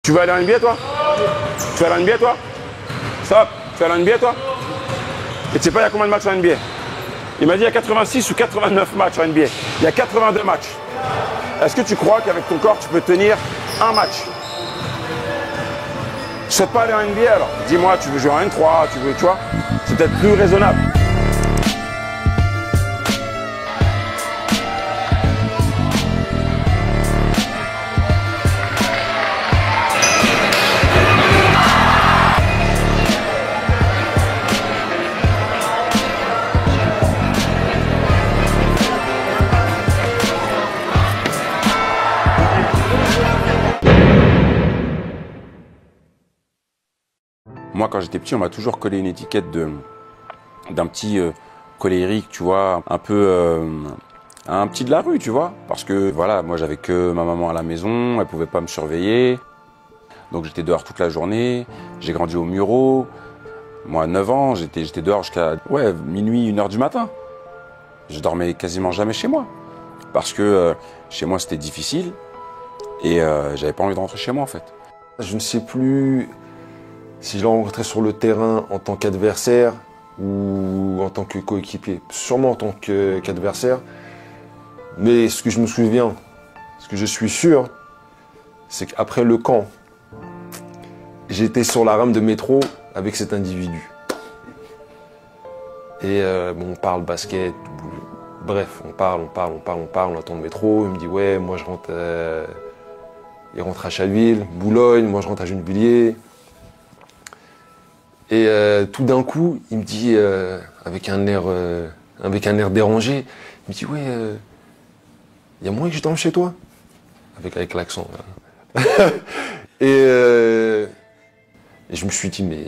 Tu veux aller en NBA toi? Tu veux aller en NBA toi? Stop. Tu veux aller en NBA toi? Et tu sais pas il y a combien de matchs en NBA? Il m'a dit il y a 86 ou 89 matchs en NBA. Il y a 82 matchs. Est-ce que tu crois qu'avec ton corps tu peux tenir un match? Tu souhaites pas aller en NBA alors? Dis-moi, tu veux jouer en N3, tu veux, tu vois? C'est peut-être plus raisonnable. Moi, quand j'étais petit, on m'a toujours collé une étiquette d'un petit colérique, tu vois, un peu un petit de la rue, tu vois. Parce que voilà, moi, j'avais que ma maman à la maison, elle pouvait pas me surveiller. Donc, j'étais dehors toute la journée. J'ai grandi au Muro. Moi, à 9 ans, j'étais dehors jusqu'à minuit, 1h du matin. Je dormais quasiment jamais chez moi. Parce que chez moi, c'était difficile. Et j'avais pas envie de rentrer chez moi, en fait. Je ne sais plus si je l'ai rencontré sur le terrain en tant qu'adversaire ou en tant que coéquipier. Sûrement en tant qu'adversaire. Mais ce que je me souviens, ce que je suis sûr, c'est qu'après le camp, j'étais sur la rame de métro avec cet individu. Et bon, on parle basket, bref, on parle, on attend le métro. Il me dit ouais, moi je rentre, il rentre à Chalville, Boulogne, moi je rentre à Gennevilliers. Et tout d'un coup, il me dit, avec un air dérangé, il me dit, ouais, il y a moyen que je dorme chez toi? Avec l'accent. Et je me suis dit, mais,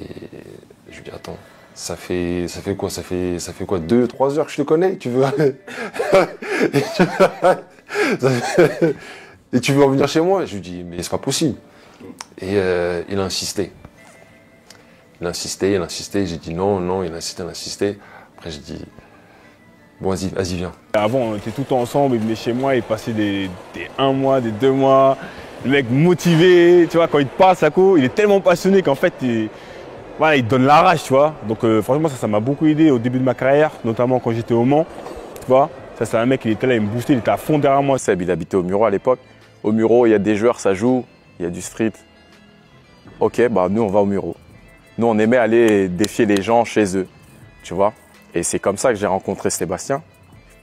je lui dis, attends, ça fait quoi? Ça fait quoi? 2-3 heures que je te connais? Tu veux, et tu veux revenir chez moi? Je lui dis, mais c'est pas possible. Et il a insisté. Il insistait, j'ai dit non, il insistait. Après j'ai dit, bon vas-y viens. Avant on était tout le temps ensemble, il venait chez moi, il passait des 1 mois, des 2 mois. Le mec motivé, tu vois, quand il te parle, Sako, il est tellement passionné qu'en fait, voilà, il te donne la rage, tu vois. Donc franchement ça m'a beaucoup aidé au début de ma carrière, notamment quand j'étais au Mans, tu vois. Ça c'est un mec, il était là, il me boostait, il était à fond derrière moi. Seb, il habitait au Muro à l'époque. Au Muro, il y a des joueurs, ça joue, il y a du street. Ok, bah nous on va au Muro. Nous, on aimait aller défier les gens chez eux, tu vois. Et c'est comme ça que j'ai rencontré Sébastien.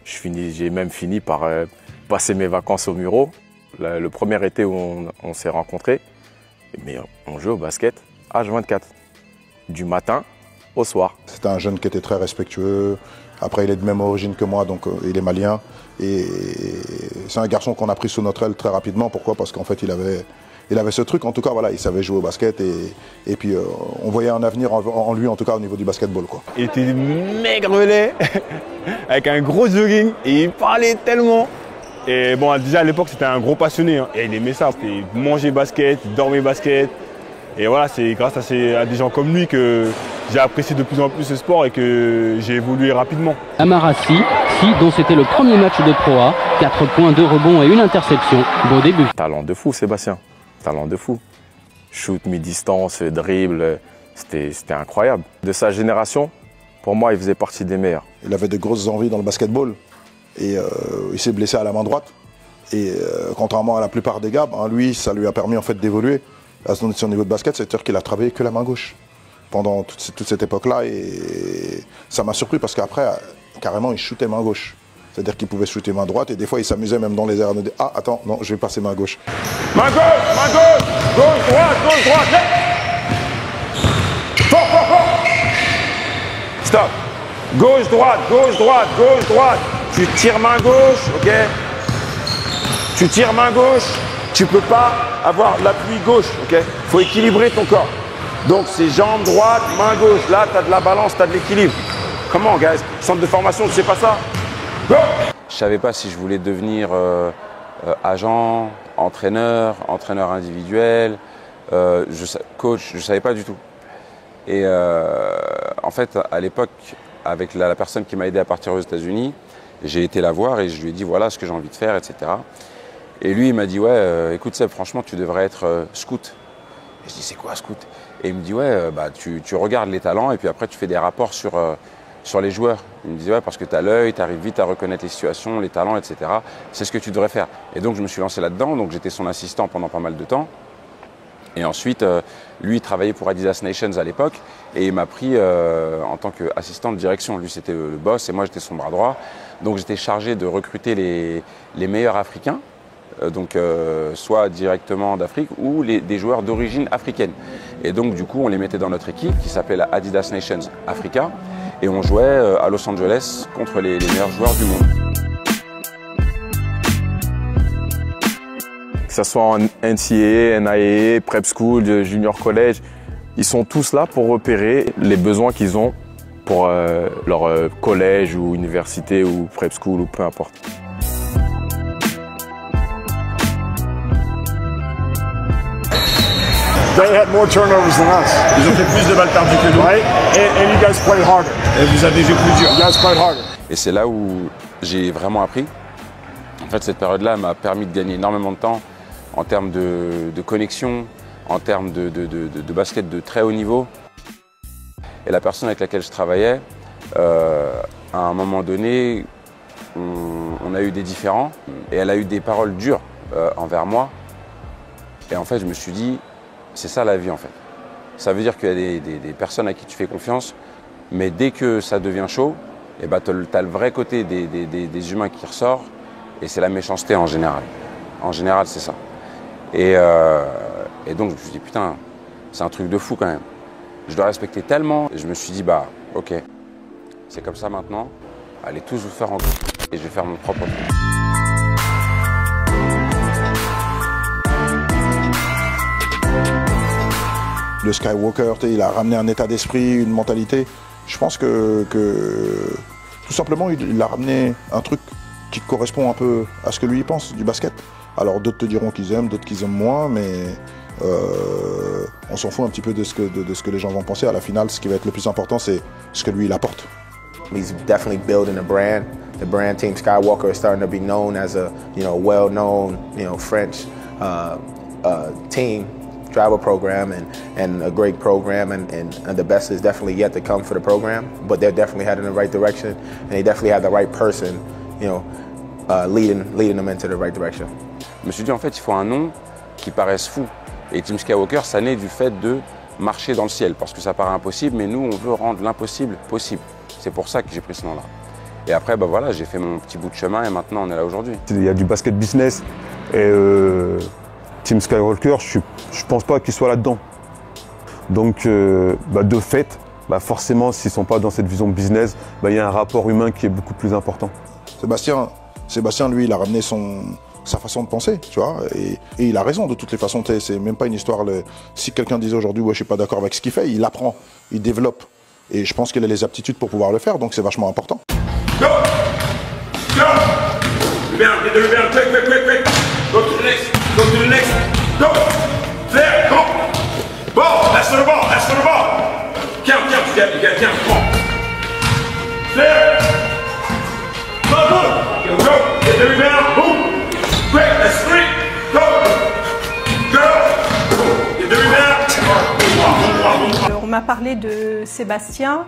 J'ai même fini par passer mes vacances au Muro. Le premier été où on s'est rencontrés, mais on jouait au basket H24, du matin au soir. C'était un jeune qui était très respectueux. Après, il est de même origine que moi, donc il est malien. Et c'est un garçon qu'on a pris sous notre aile très rapidement. Pourquoi? Parce qu'en fait, il avait ce truc, en tout cas, voilà, il savait jouer au basket et puis on voyait un avenir en lui, en tout cas au niveau du basketball, quoi. Il était maigrelet, avec un gros jogging, et il parlait tellement. Et bon, déjà à l'époque, c'était un gros passionné, hein, et il aimait ça. Il mangeait basket, il dormait basket. Et voilà, c'est grâce à des gens comme lui que j'ai apprécié de plus en plus ce sport et que j'ai évolué rapidement. Amarassi, dont c'était le premier match de Pro A, 4 points, 2 rebonds et 1 interception. Beau début. Talent de fou, Sébastien. Talent de fou. Shoot, mi-distance, dribble, c'était incroyable. De sa génération, pour moi, il faisait partie des meilleurs. Il avait de grosses envies dans le basketball et il s'est blessé à la main droite. Et contrairement à la plupart des gars, lui, ça lui a permis en fait d'évoluer à son niveau de basket, c'est-à-dire qu'il a travaillé que la main gauche pendant toute cette époque-là. Et ça m'a surpris parce qu'après, carrément, il shootait main gauche. C'est-à-dire qu'il pouvait shooter main droite et des fois il s'amusait même dans les airs de dire ah attends non je vais passer main gauche. Main gauche, gauche droite, fort. Stop. Gauche droite. Tu tires main gauche, ok. Tu tires main gauche, tu peux pas avoir l'appui gauche, ok. Faut équilibrer ton corps. Donc c'est jambe droite, main gauche. Là t'as de la balance, t'as de l'équilibre. Comment guys? Centre de formation, tu sais pas ça? Je savais pas si je voulais devenir agent, entraîneur individuel, coach, je savais pas du tout. Et en fait, à l'époque, avec la personne qui m'a aidé à partir aux États-Unis, j'ai été la voir et je lui ai dit voilà ce que j'ai envie de faire, etc. Et lui, il m'a dit ouais, écoute Seb, franchement, tu devrais être scout. Et je dis, c'est quoi scout? Et il me dit, ouais, bah, tu regardes les talents et puis après tu fais des rapports sur les joueurs. Il me disait, ouais, parce que tu as l'œil, tu arrives vite à reconnaître les situations, les talents, etc. C'est ce que tu devrais faire. Et donc je me suis lancé là-dedans, donc j'étais son assistant pendant pas mal de temps. Et ensuite, lui, il travaillait pour Adidas Nations à l'époque et il m'a pris en tant qu'assistant de direction. Lui, c'était le boss et moi, j'étais son bras droit. Donc j'étais chargé de recruter les meilleurs Africains, donc soit directement d'Afrique ou des joueurs d'origine africaine. Et donc du coup, on les mettait dans notre équipe qui s'appelait la Adidas Nations Africa et on jouait à Los Angeles contre les meilleurs joueurs du monde. Que ce soit en NCAA, NIAA, Prep School, Junior College, ils sont tous là pour repérer les besoins qu'ils ont pour leur collège ou université ou Prep School ou peu importe. They had more turnovers than us. Ils ont fait plus de balles perdues que nous. Right? And you guys played harder. Et vous avez joué plus dur. You guys played harder. Et c'est là où j'ai vraiment appris. En fait, cette période-là m'a permis de gagner énormément de temps en termes de connexion, en termes de basket de très haut niveau. Et la personne avec laquelle je travaillais, à un moment donné, on a eu des différends et elle a eu des paroles dures envers moi. Et en fait, je me suis dit, c'est ça la vie en fait. Ça veut dire qu'il y a des personnes à qui tu fais confiance, mais dès que ça devient chaud, eh ben, tu as le vrai côté des humains qui ressort et c'est la méchanceté en général. En général, c'est ça. Et donc, je me suis dit, putain, c'est un truc de fou quand même. Je dois respecter tellement. Et je me suis dit, bah, ok, c'est comme ça maintenant. Allez tous vous faire en groupe et je vais faire mon propre truc. Le Skywalker, il a ramené un état d'esprit, une mentalité. Je pense que tout simplement, il a ramené un truc qui correspond un peu à ce que lui il pense du basket. Alors d'autres te diront qu'ils aiment, d'autres qu'ils aiment moins, mais on s'en fout un petit peu de ce que les gens vont penser. À la finale, ce qui va être le plus important, c'est ce que lui il apporte. He's definitely building a brand. The brand Team Skywalker is starting to be known as a well-known French team driver program and a great program and the best is definitely yet to come for the program. But they're definitely heading in the right direction and they definitely have the right person, leading them into the right direction. Je me suis dit en fait il faut un nom qui paraisse fou. Et Team Skywalker, ça naît du fait de marcher dans le ciel parce que ça paraît impossible, mais nous on veut rendre l'impossible possible. C'est pour ça que j'ai pris ce nom-là. Et après, bah voilà, j'ai fait mon petit bout de chemin et maintenant on est là aujourd'hui. Il y a du basket business et Team Skywalker, je pense pas qu'il soit là-dedans. Donc, de fait, forcément, s'ils ne sont pas dans cette vision business, il y a un rapport humain qui est beaucoup plus important. Sébastien, lui, il a ramené sa façon de penser, tu vois, et il a raison de toutes les façons. C'est même pas une histoire. Si quelqu'un disait aujourd'hui, ouais, je suis pas d'accord avec ce qu'il fait, il apprend, il développe. Et je pense qu'il a les aptitudes pour pouvoir le faire, donc c'est vachement important. Go! Go! Rebound, get the rebound, quick. Go to the next, go to the next. Go! There, go! Ball, that's for the ball. Count, you got to count, come on. There! Go! Get the rebound, boom! Quick, that's 3, go! Get the rebound. On m'a parlé de Sébastien,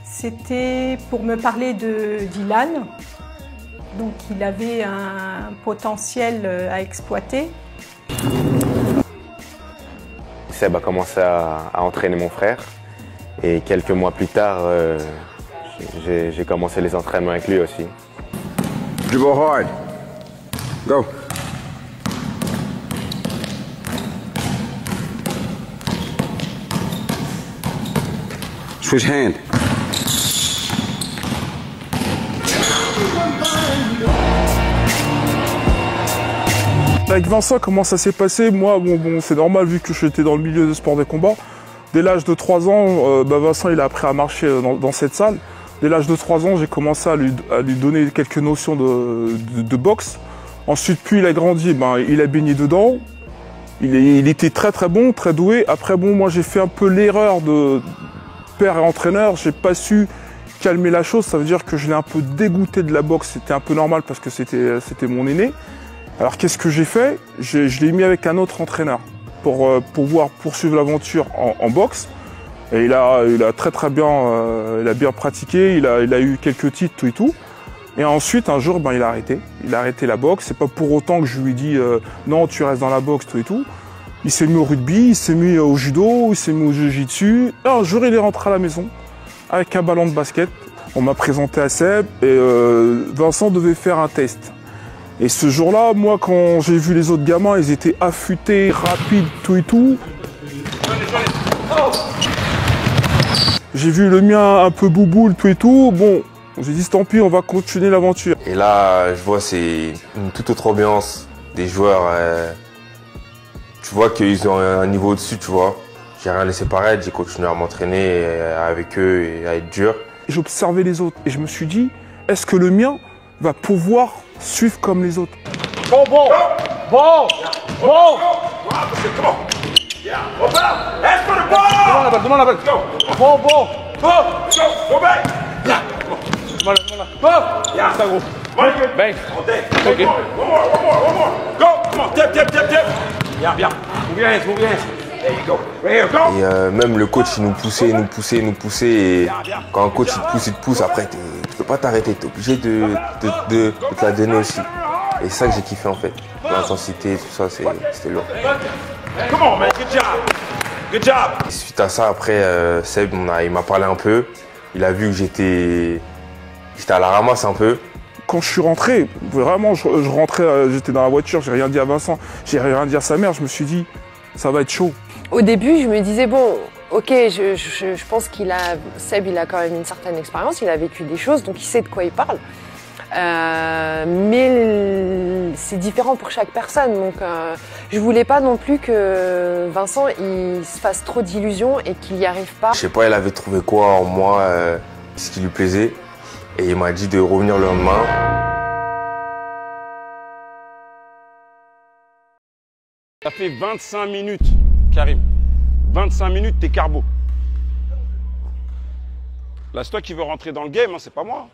c'était pour me parler de Dylan. Donc il avait un potentiel à exploiter. Seb a commencé à entraîner mon frère et quelques mois plus tard, j'ai commencé les entraînements avec lui aussi. Dribble hard. Go. Switch hand. Avec Vincent, comment ça s'est passé? Moi, bon, c'est normal vu que j'étais dans le milieu de sport de combat. Dès l'âge de 3 ans, Vincent il a appris à marcher dans cette salle. Dès l'âge de 3 ans, j'ai commencé à lui donner quelques notions de boxe. Ensuite, puis il a grandi, il a baigné dedans. Il était très très bon, très doué. Après, moi j'ai fait un peu l'erreur de père et entraîneur. J'ai pas su calmer la chose. Ça veut dire que je l'ai un peu dégoûté de la boxe. C'était un peu normal parce que c'était mon aîné. Alors qu'est-ce que j'ai fait? Je l'ai mis avec un autre entraîneur. pour pouvoir poursuivre l'aventure en boxe. Et il a très bien, il a bien pratiqué, il a eu quelques titres, tout et tout. Et ensuite, un jour, ben, il a arrêté. Il a arrêté la boxe. C'est pas pour autant que je lui ai dit non, tu restes dans la boxe, tout et tout. Il s'est mis au rugby, il s'est mis au judo, il s'est mis au jiu-jitsu. Et un jour, il est rentré à la maison avec un ballon de basket. On m'a présenté à Seb et Vincent devait faire un test. Et ce jour-là, moi, quand j'ai vu les autres gamins, ils étaient affûtés, rapides, tout et tout. J'ai vu le mien un peu bouboule, tout et tout. Bon, j'ai dit tant pis, on va continuer l'aventure. Et là, je vois c'est une toute autre ambiance. Des joueurs, tu vois qu'ils ont un niveau au-dessus, tu vois. J'ai rien laissé paraître, j'ai continué à m'entraîner avec eux et à être dur. J'observais les autres et je me suis dit, est-ce que le mien va pouvoir suivre comme les autres? Bon. C'est bon. Yeah. Est-ce que le ball? Demande la balle. Bon. Go back. Yeah. Demande. Yeah. Ça gros. Bang. Ok. One more. Go. Come on. Tap. Bien. Move your hands. There you go. Right here, go. Et même le coach, il nous poussait. Et quand un coach il te pousse, après, tu peux pas t'arrêter. Tu es obligé de te la donner aussi. Et c'est ça que j'ai kiffé en fait. L'intensité, tout ça, c'était lourd. Come on, man. Good job. Et suite à ça, après, Seb, il m'a parlé un peu. Il a vu que j'étais à la ramasse un peu. Quand je suis rentré, vraiment, je rentrais, j'étais dans la voiture, j'ai rien dit à Vincent, j'ai rien dit à sa mère, je me suis dit, ça va être chaud. Au début, je me disais, bon, ok, je pense Seb, il a quand même une certaine expérience, il a vécu des choses, donc il sait de quoi il parle. Mais c'est différent pour chaque personne, donc je voulais pas non plus que Vincent il se fasse trop d'illusions et qu'il n'y arrive pas. Je sais pas, il avait trouvé quoi en moi, ce qui lui plaisait, et il m'a dit de revenir le lendemain. Ça fait 25 minutes, Karim. 25 minutes, t'es carbo. Là, c'est toi qui veux rentrer dans le game, hein, c'est pas moi.